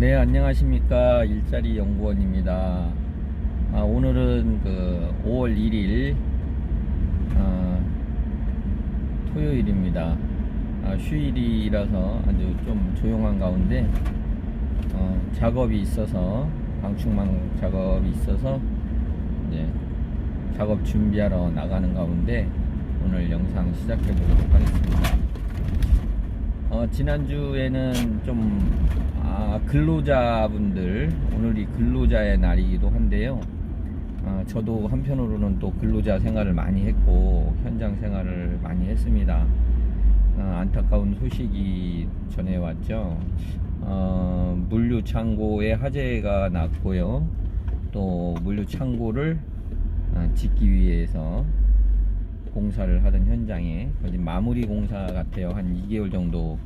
네, 안녕하십니까. 일자리 연구원입니다. 오늘은 5월 1일 토요일입니다. 휴일이라서 아주 좀 조용한 가운데 작업이 있어서, 방충망 작업이 있어서 이제 작업 준비하러 나가는 가운데 오늘 영상 시작해 보도록 하겠습니다. 지난주에는 좀 근로자분들, 오늘이 근로자의 날이기도 한데요. 저도 한편으로는 또 근로자 생활을 많이 했고 현장 생활을 많이 했습니다. 안타까운 소식이 전해왔죠. 물류 창고에 화재가 났고요. 또 물류 창고를 짓기 위해서 공사를 하던 현장에 거의 마무리 공사 같아요. 한 2개월 정도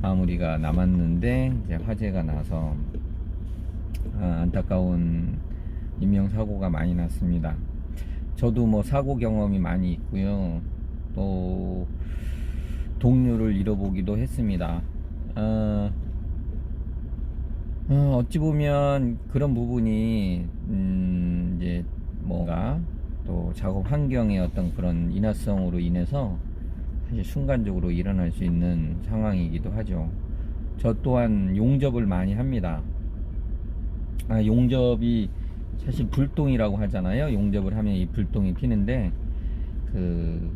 마무리가 남았는데 이제 화재가 나서 안타까운 인명사고가 많이 났습니다. 저도 뭐 사고 경험이 많이 있고요. 또 동료를 잃어보기도 했습니다. 어찌 보면 그런 부분이 이제 뭔가 또 작업 환경의 어떤 그런 인화성으로 인해서 사실 순간적으로 일어날 수 있는 상황이기도 하죠. 저 또한 용접을 많이 합니다. 용접이 사실 불똥이라고 하잖아요. 용접을 하면 이 불똥이 튀는데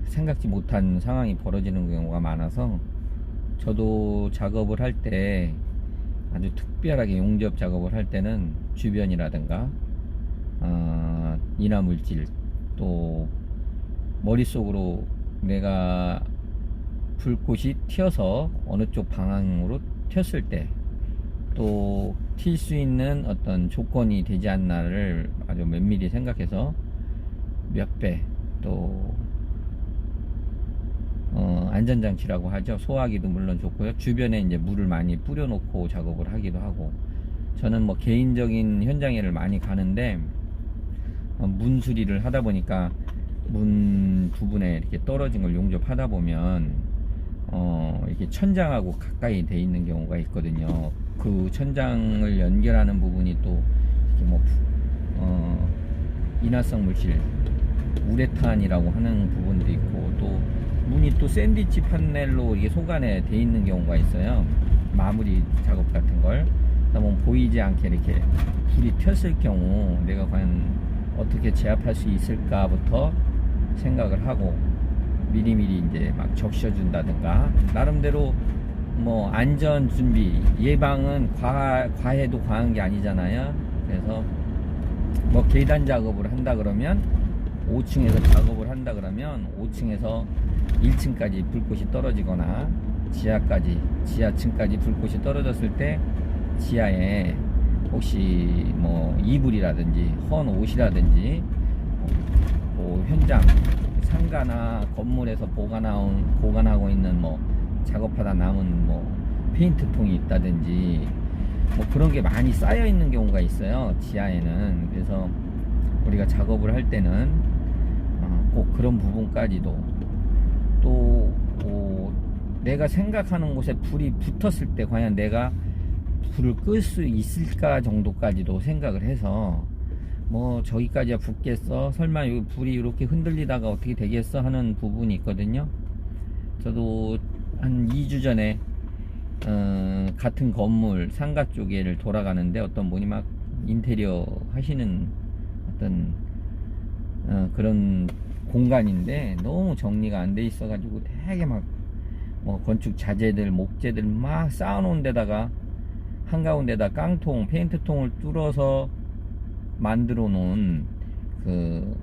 생각지 못한 상황이 벌어지는 경우가 많아서 저도 작업을 할 때 아주 특별하게 용접 작업을 할 때는 주변이라든가 인화물질, 또 머릿속으로 내가 불꽃이 튀어서 어느 쪽 방향으로 튀었을 때 또 튈 수 있는 어떤 조건이 되지 않나를 아주 면밀히 생각해서 몇 배, 또 안전장치라고 하죠. 소화기도 물론 좋고요. 주변에 이제 물을 많이 뿌려놓고 작업을 하기도 하고, 저는 뭐 개인적인 현장에를 많이 가는데 문 수리를 하다 보니까 문 부분에 이렇게 떨어진 걸 용접하다 보면 이렇게 천장하고 가까이 돼 있는 경우가 있거든요. 그 천장을 연결하는 부분이 또 이렇게 뭐 인화성 물질, 우레탄이라고 하는 부분도 있고, 또 문이 또 샌드위치 판넬로 이게 속안에 돼 있는 경우가 있어요. 마무리 작업 같은 걸 그러면 보이지 않게 이렇게 불이 튀었을 경우 내가 과연 어떻게 제압할 수 있을까부터 생각을 하고 미리미리 이제 막 적셔준다든가, 나름대로 뭐 안전 준비, 예방은 과해도 과한 게 아니잖아요. 그래서 뭐 계단 작업을 한다 그러면 5층에서 작업을 한다 그러면 5층에서 1층까지 불꽃이 떨어지거나 지하층까지 불꽃이 떨어졌을 때 지하에 혹시 뭐 이불이라든지 헌 옷이라든지 뭐 현장 상가나 건물에서 보관하고 있는 뭐 작업하다 남은 뭐 페인트통이 있다든지 뭐 그런 게 많이 쌓여 있는 경우가 있어요, 지하에는. 그래서 우리가 작업을 할 때는 꼭 그런 부분까지도, 또 내가 생각하는 곳에 불이 붙었을 때 과연 내가 불을 끌 수 있을까 정도까지도 생각을 해서, 뭐 저기까지야 붙겠어, 설마 여기 불이 이렇게 흔들리다가 어떻게 되겠어 하는 부분이 있거든요. 저도 한 2주 전에 같은 건물 상가 쪽에를 돌아가는데 어떤 분이 막 인테리어 하시는 어떤 그런 공간인데 너무 정리가 안 돼 있어 가지고 되게 막 뭐 건축 자재들, 목재들 막 쌓아 놓은 데다가 한가운데다 깡통, 페인트통을 뚫어서 만들어 놓은,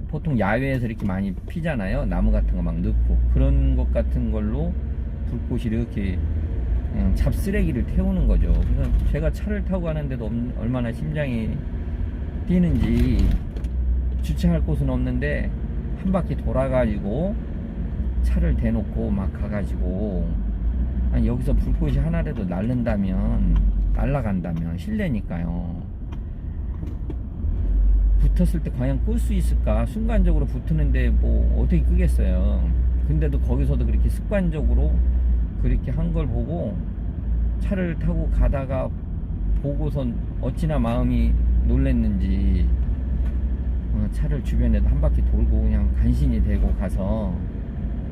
보통 야외에서 이렇게 많이 피잖아요. 나무 같은 거 막 넣고 그런 것 같은 걸로 불꽃이 이렇게 잡쓰레기를 태우는 거죠. 그래서 제가 차를 타고 가는데도 얼마나 심장이 뛰는지, 주차할 곳은 없는데 한 바퀴 돌아가지고 차를 대놓고 막 가가지고, 아니 여기서 불꽃이 하나라도 날아간다면 실내니까요. 붙었을 때 과연 끌 수 있을까? 순간적으로 붙는데 뭐 어떻게 끄겠어요. 근데도 거기서도 그렇게 습관적으로 그렇게 한 걸 보고 차를 타고 가다가 보고선 어찌나 마음이 놀랬는지 차를 주변에도 한 바퀴 돌고 그냥 간신히 대고 가서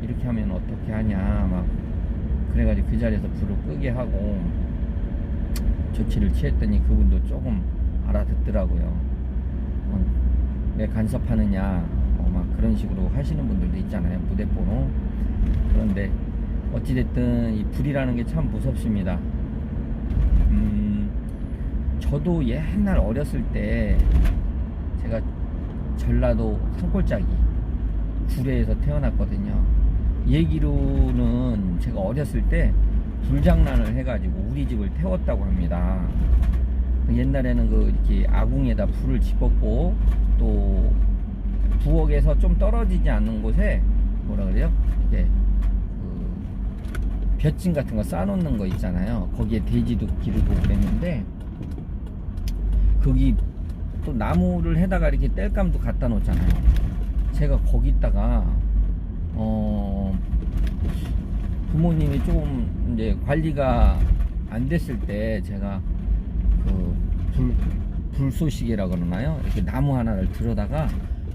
이렇게 하면 어떻게 하냐 막 그래가지고 그 자리에서 불을 끄게 하고 조치를 취했더니 그분도 조금 알아듣더라고요. 왜 간섭하느냐 막 그런 식으로 하시는 분들도 있잖아요, 무대포로. 그런데 어찌됐든 이 불이라는 게 참 무섭습니다. 저도 옛날 어렸을 때 제가 전라도 산골짜기 구례에서 태어났거든요. 얘기로는 제가 어렸을 때 불장난을 해가지고 우리 집을 태웠다고 합니다. 옛날에는 그 이렇게 아궁에다 불을 집었고 또 부엌에서 좀 떨어지지 않는 곳에 뭐라 그래요? 이게 그 볕짐 같은 거 쌓아놓는 거 있잖아요. 거기에 돼지도 기르고 그랬는데 거기 또 나무를 해다가 이렇게 땔감도 갖다 놓잖아요. 제가 거기다가 부모님이 조금 이제 관리가 안 됐을 때 제가 그 불쏘시개라 그러나요? 이렇게 나무 하나를 들어다가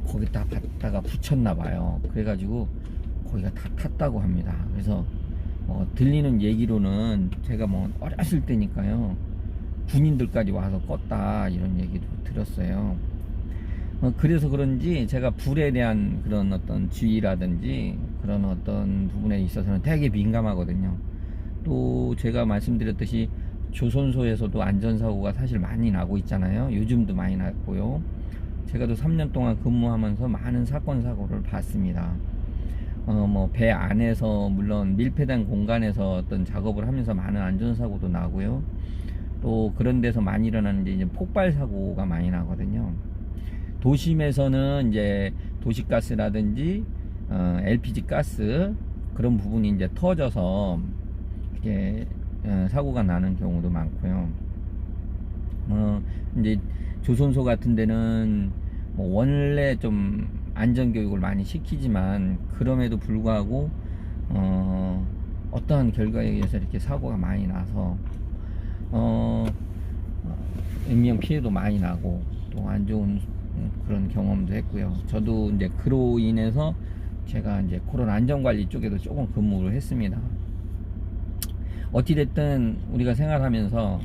거기다 갖다가 붙였나 봐요. 그래가지고 거기가 다 탔다고 합니다. 그래서 들리는 얘기로는 제가 뭐 어렸을 때니까요, 군인들까지 와서 껐다 이런 얘기도 들었어요. 그래서 그런지 제가 불에 대한 그런 어떤 주의라든지 그런 어떤 부분에 있어서는 되게 민감하거든요. 또 제가 말씀드렸듯이 조선소에서도 안전사고가 사실 많이 나고 있잖아요. 요즘도 많이 났고요. 제가 또 3년 동안 근무하면서 많은 사건 사고를 봤습니다. 뭐 배 안에서 물론 밀폐된 공간에서 어떤 작업을 하면서 많은 안전사고도 나고요. 또 그런 데서 많이 일어나는 이제 폭발 사고가 많이 나거든요. 도심에서는 이제 도시가스라든지 LPG 가스 그런 부분이 이제 터져서 이렇게 사고가 나는 경우도 많고요. 이제 조선소 같은 데는 뭐 원래 좀 안전교육을 많이 시키지만 그럼에도 불구하고 어떠한 결과에 의해서 이렇게 사고가 많이 나서 인명 피해도 많이 나고 또 안 좋은 그런 경험도 했고요. 저도 이제 그로 인해서 제가 이제 그런 안전관리 쪽에도 조금 근무를 했습니다. 어찌됐든 우리가 생활하면서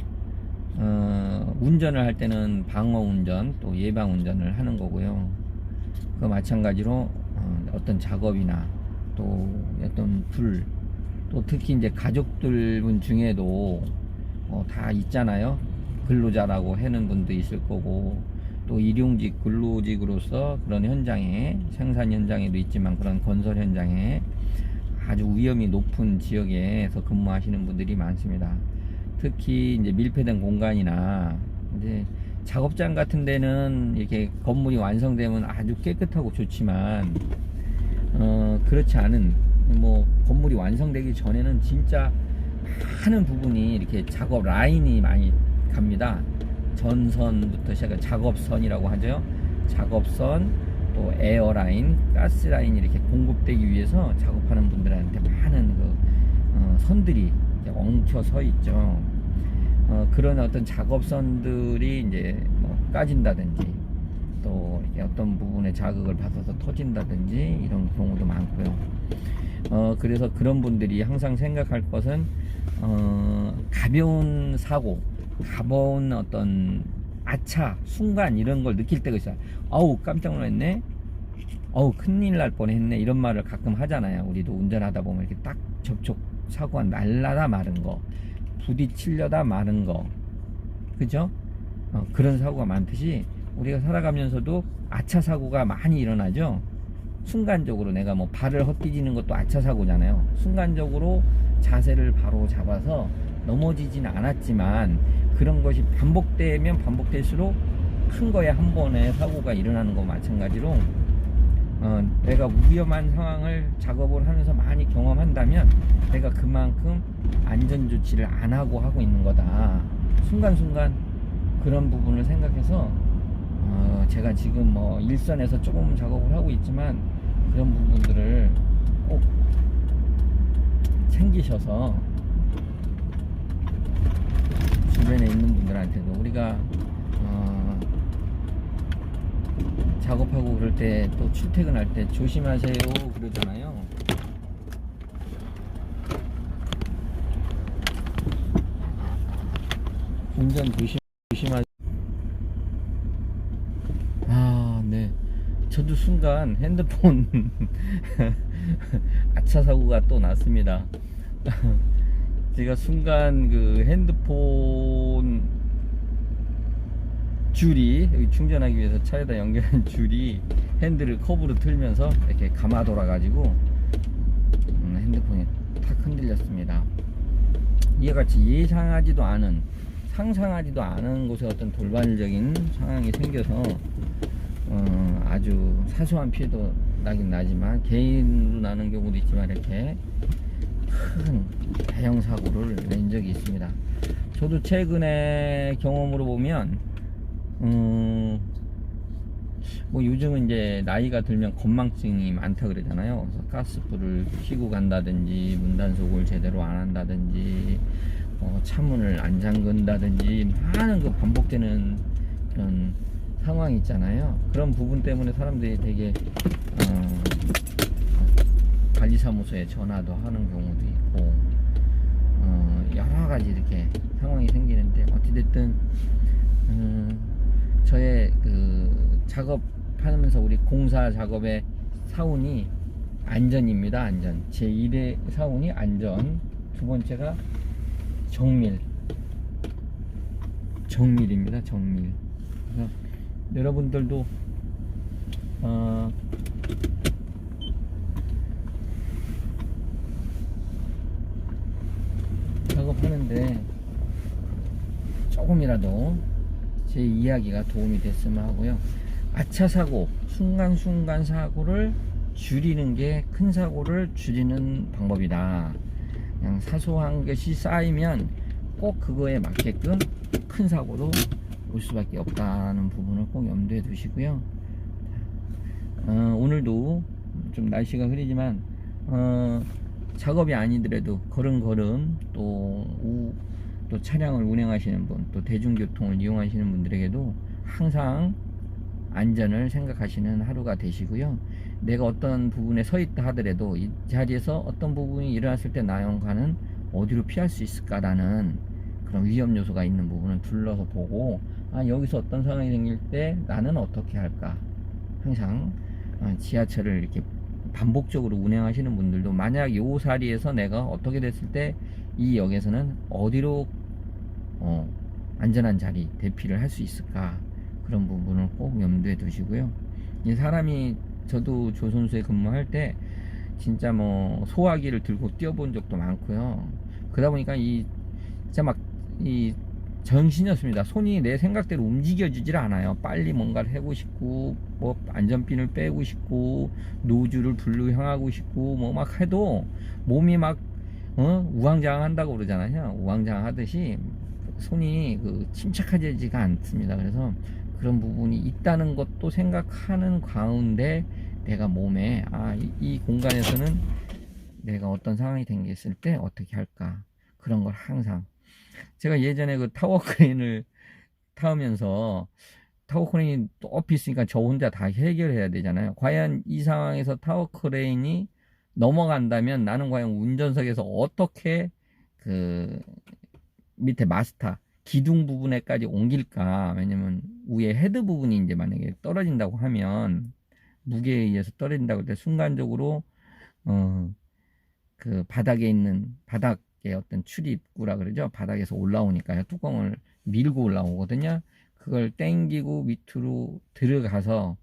운전을 할 때는 방어 운전 또 예방 운전을 하는 거고요. 그 마찬가지로 어떤 작업이나 또 어떤 불, 또 특히 이제 가족들 분 중에도 다 있잖아요. 근로자라고 하는 분도 있을 거고 또 일용직 근로직으로서 그런 현장에, 생산 현장에도 있지만 그런 건설 현장에 아주 위험이 높은 지역에서 근무하시는 분들이 많습니다. 특히 이제 밀폐된 공간이나 이제 작업장 같은 데는 이렇게 건물이 완성되면 아주 깨끗하고 좋지만 그렇지 않은 뭐 건물이 완성되기 전에는 진짜 많은 부분이 이렇게 작업 라인이 많이 갑니다. 전선부터 시작해 작업선이라고 하죠. 작업선, 또 에어라인, 가스라인이 이렇게 공급되기 위해서 작업하는 분들한테 많은 그 선들이 엉켜 서 있죠. 그런 어떤 작업선들이 이제 뭐 까진다든지 또 이렇게 어떤 부분에 자극을 받아서 터진다든지 이런 경우도 많고요. 그래서 그런 분들이 항상 생각할 것은 가벼운 사고, 가벼운 어떤 아차 순간 이런 걸 느낄 때가 있어요. 아우 깜짝 놀랐네, 어우 큰일 날 뻔했네, 이런 말을 가끔 하잖아요. 우리도 운전하다 보면 이렇게 딱 접촉 사고가 날라다 마른 거, 부딪히려다 마른 거, 그죠? 그런 사고가 많듯이 우리가 살아가면서도 아차 사고가 많이 일어나죠. 순간적으로 내가 뭐 발을 헛디디는 것도 아차 사고잖아요. 순간적으로 자세를 바로 잡아서 넘어지진 않았지만 그런 것이 반복되면 반복될수록 큰 거에 한 번에 사고가 일어나는 거 마찬가지로 내가 위험한 상황을 작업을 하면서 많이 경험한다면 내가 그만큼 안전조치를 안 하고 있는 거다. 순간순간 그런 부분을 생각해서 제가 지금 뭐 일선에서 조금 작업을 하고 있지만 그런 부분들을 꼭 챙기셔서 주변에 있는 분들한테도 우리가 작업하고 그럴 때 또 출퇴근할 때 조심하세요 그러잖아요. 운전 조심하세요. 아, 네. 저도 순간 핸드폰 아차 사고가 또 났습니다. 제가 순간 그 핸드폰 줄이 여기 충전하기 위해서 차에다 연결한 줄이 핸들을 커브로 틀면서 이렇게 감아 돌아 가지고 핸드폰이 탁 흔들렸습니다. 이와 같이 예상하지도 않은, 상상하지도 않은 곳에 어떤 돌발적인 상황이 생겨서 아주 사소한 피해도 나긴 나지만 개인으로 나는 경우도 있지만 이렇게 큰 대형 사고를 낸 적이 있습니다. 저도 최근에 경험으로 보면 뭐 요즘은 이제 나이가 들면 건망증이 많다 그러잖아요. 그래서 가스불을 켜고 간다든지 문단속을 제대로 안 한다든지 차문을 안 잠근다든지 많은 그 반복되는 그런 상황이 있잖아요. 그런 부분 때문에 사람들이 되게 관리사무소에 전화도 하는 경우도 있고 여러 가지 이렇게 상황이 생기는데 어찌됐든 저의 그 작업하면서 우리 공사 작업의 사운이 안전입니다. 안전. 제 1의 사운이 안전. 두 번째가 정밀입니다. 정밀. 그래서 여러분들도 작업하는데 조금이라도 제 이야기가 도움이 됐으면 하고요. 아차 사고, 순간순간 사고를 줄이는 게 큰 사고를 줄이는 방법이다. 그냥 사소한 것이 쌓이면 꼭 그거에 맞게끔 큰 사고로 올 수밖에 없다는 부분을 꼭 염두에 두시고요. 오늘도 좀 날씨가 흐리지만 작업이 아니더라도 걸음걸음 또 차량을 운행하시는 분, 또 대중교통을 이용하시는 분들에게도 항상 안전을 생각하시는 하루가 되시고요. 내가 어떤 부분에 서 있다 하더라도 이 자리에서 어떤 부분이 일어났을 때 나영가는 어디로 피할 수 있을까라는 그런 위험 요소가 있는 부분을 둘러서 보고 여기서 어떤 상황이 생길 때 나는 어떻게 할까. 항상 지하철을 이렇게 반복적으로 운행하시는 분들도 만약 요 자리에서 내가 어떻게 됐을 때 이 역에서는 어디로 안전한 자리 대피를 할 수 있을까, 그런 부분을 꼭 염두에 두시고요. 이 사람이, 저도 조선소에 근무할 때 진짜 뭐 소화기를 들고 뛰어본 적도 많고요. 그러다 보니까 진짜 막 정신이 없습니다. 손이 내 생각대로 움직여지질 않아요. 빨리 뭔가를 하고 싶고 뭐 안전핀을 빼고 싶고 노즐을 불로 향하고 싶고 뭐 막 해도 몸이 막 우왕좌왕 한다고 그러잖아요. 우왕좌왕 하듯이 손이 침착하지가 않습니다. 그래서 그런 부분이 있다는 것도 생각하는 가운데 내가 몸에 이 공간에서는 내가 어떤 상황이 생겼을 때 어떻게 할까, 그런 걸 항상. 제가 예전에 그 타워 크레인을 타면서 타워 크레인이 높이 있으니까 저 혼자 다 해결해야 되잖아요. 과연 이 상황에서 타워 크레인이 넘어간다면 나는 과연 운전석에서 어떻게 그 밑에 마스터 기둥 부분에까지 옮길까. 왜냐면 위에 헤드 부분이 이제 만약에 떨어진다고 하면, 무게에 의해서 떨어진다고 할 때 순간적으로 그 바닥에 있는, 바닥에 어떤 출입구라 그러죠. 바닥에서 올라오니까요. 뚜껑을 밀고 올라오거든요. 그걸 땡기고 밑으로 들어가서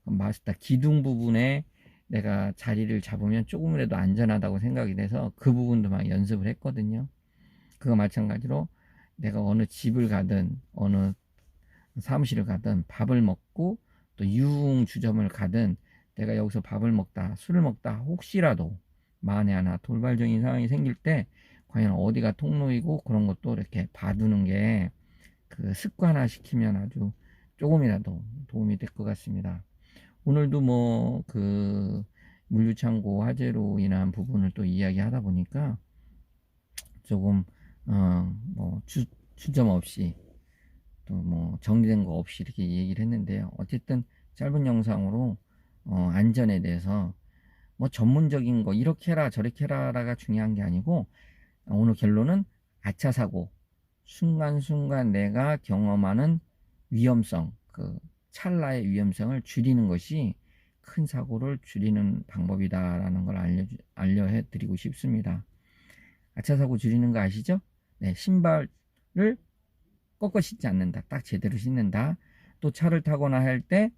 마스터 기둥 부분에 내가 자리를 잡으면 조금이라도 안전하다고 생각이 돼서 그 부분도 막 연습을 했거든요. 그거 마찬가지로 내가 어느 집을 가든 어느 사무실을 가든 밥을 먹고 또 유흥주점을 가든 내가 여기서 밥을 먹다 술을 먹다 혹시라도 만에 하나 돌발적인 상황이 생길 때 과연 어디가 통로이고, 그런 것도 이렇게 봐두는 게 그 습관화 시키면 아주 조금이라도 도움이 될 것 같습니다. 오늘도 뭐 그 물류창고 화재로 인한 부분을 또 이야기하다 보니까 조금 뭐 주점 없이 또 뭐 정리된 거 없이 이렇게 얘기를 했는데요. 어쨌든 짧은 영상으로 안전에 대해서 뭐 전문적인 거 이렇게 해라 저렇게 해라가 중요한 게 아니고, 오늘 결론은 아차 사고, 순간순간 내가 경험하는 위험성, 그 찰나의 위험성을 줄이는 것이 큰 사고를 줄이는 방법이다라는 걸 알려 드리고 싶습니다. 아차 사고 줄이는 거 아시죠? 네, 신발을 꺾어 신지 않는다. 딱 제대로 신는다. 또 차를 타거나 할 때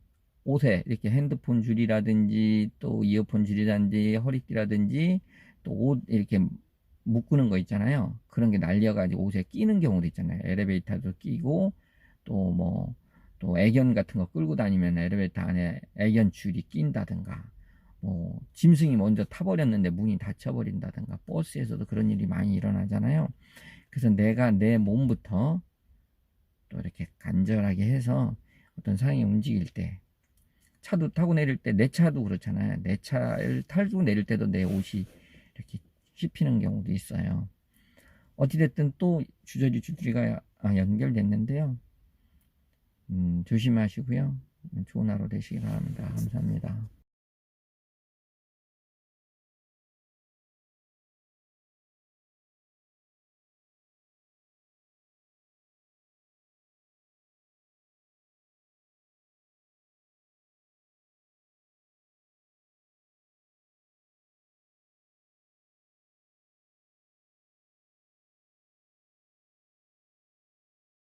옷에 이렇게 핸드폰 줄이라든지 또 이어폰 줄이라든지 허리띠라든지 또 옷 이렇게 묶는 거 있잖아요. 그런 게 날려가지고 옷에 끼는 경우도 있잖아요. 엘리베이터도 끼고 또 뭐 또 애견 같은 거 끌고 다니면 엘리베이터 안에 애견 줄이 낀다든가, 뭐 짐승이 먼저 타버렸는데 문이 닫혀버린다든가, 버스에서도 그런 일이 많이 일어나잖아요. 그래서 내가 내 몸부터 또 이렇게 간절하게 해서 어떤 상황이 움직일 때, 차도 타고 내릴 때, 내 차도 그렇잖아요. 내 차를 타고 내릴 때도 내 옷이 이렇게 씹히는 경우도 있어요. 어찌됐든 또 주저리가 연결됐는데요. 조심하시고요. 좋은 하루 되시기 바랍니다. 감사합니다.